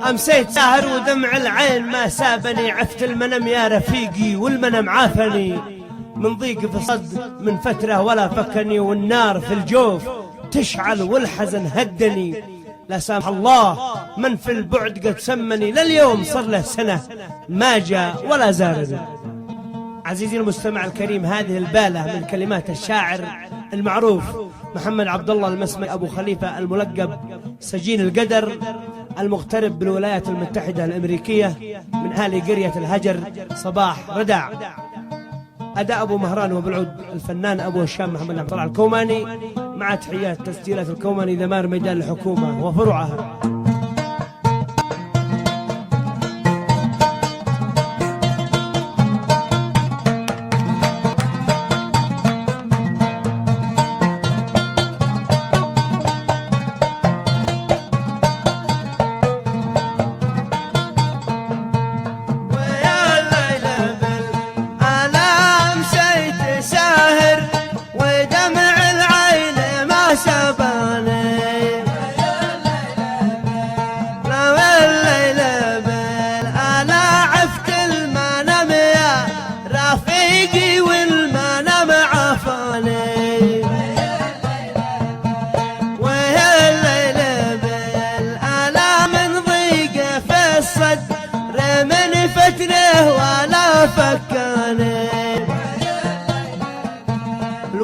أمسيت ساهر ودمع العين ما سابني، عفت المنم يا رفيقي والمنم عافني، من ضيق في الصد من فترة ولا فكني، والنار في الجوف تشعل والحزن هدني. لا سامح الله من في البعد قد سمني، لليوم صار له سنة ما جاء ولا زارني. عزيزي المستمع الكريم، هذه البالة من كلمات الشاعر المعروف محمد عبد الله المسمي أبو خليفة، الملقب سجين القدر، المغترب بالولايات المتحدة الأمريكية، من أهالي قرية الهجر صباح ردع. أداء أبو مهران وبالعود الفنان أبو هشام محمد عبد الله الكوماني، مع تحيات تسجيلات الكوماني ذمار ميدان الحكومة وفروعها.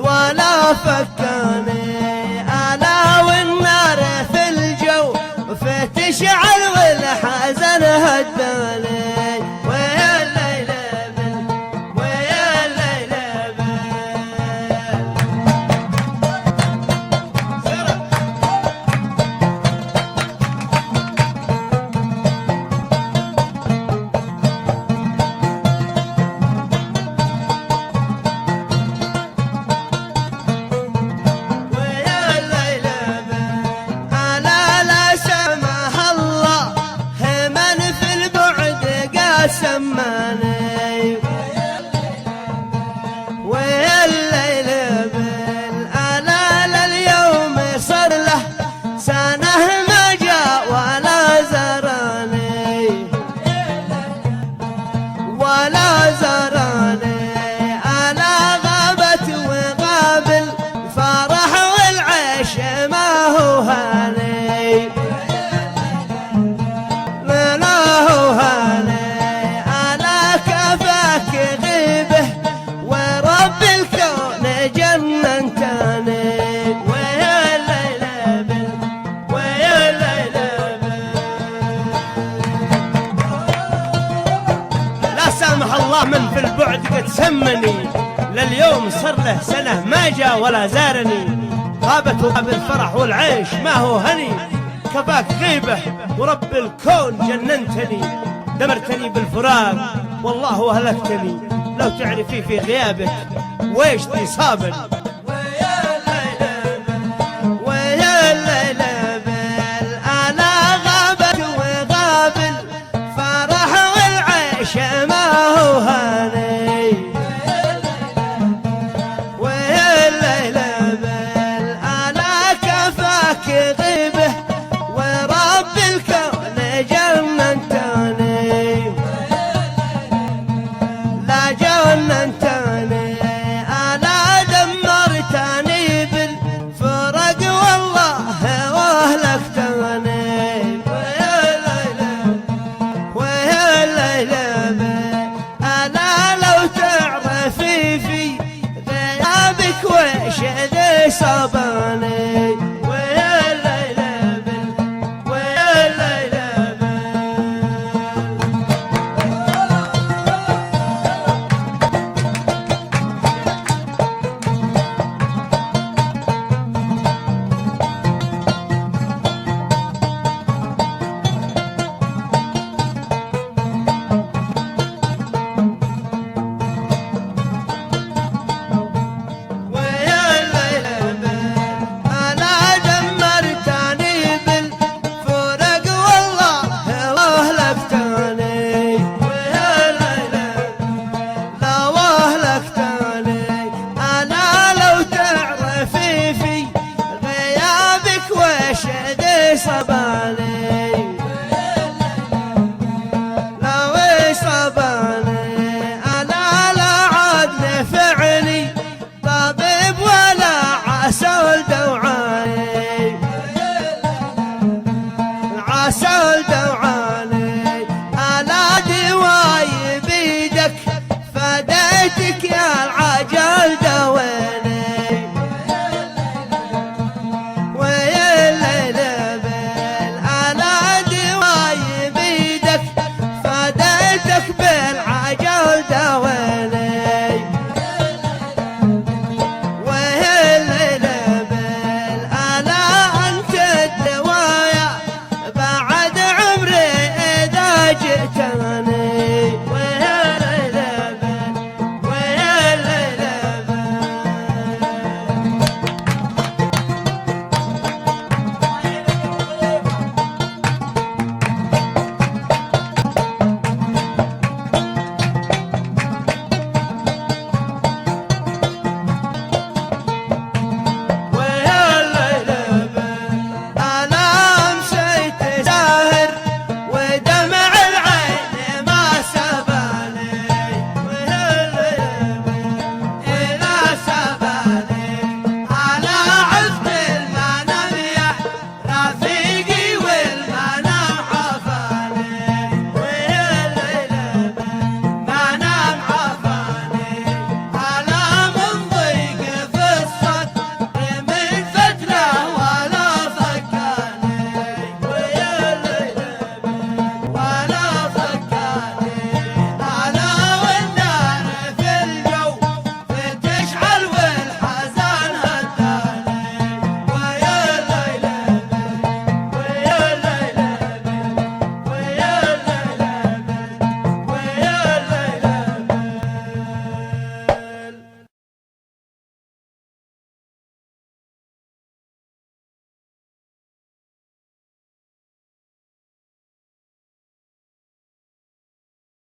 ولا فكاني أنا والنار في الجو فتشعل والحزن هداني. ويا الليل بل ويا الليل سماني. ويا الليل بالألال اليوم صار له سنة ما جاء ولا زراني ولا زراني. أنا غابت وغابل فرح والعيش ما هو هاني ما هو هاني. غيبه ورب الكون جننتني. ويا الليل بل ويا الليل لا سامح الله من في البعد قد سمني، لليوم صار له سنة ما جاء ولا زارني. غابت وغاب الفرح والعيش ما هو هني، كفاك غيبه ورب الكون جننتني. دمرتني بالفراق والله وهلكتني، لو تعرفي في غيابك ويش ذي صابن. ويا الليل ويا الليل بل أنا غابت وغابل فرح والعيش ما هو هاني. ويا الليل بل أنا كفاك غيبه ورب الكون جننتني. جننتني أنا دمرتني بالفرق والله وأهلكتني. ويا الليل ويا الليل أنا لو تعرفي في غيابك ويش ذي صابني. ويا الليل ويا الليل أنا ليتك يا العجل دويت.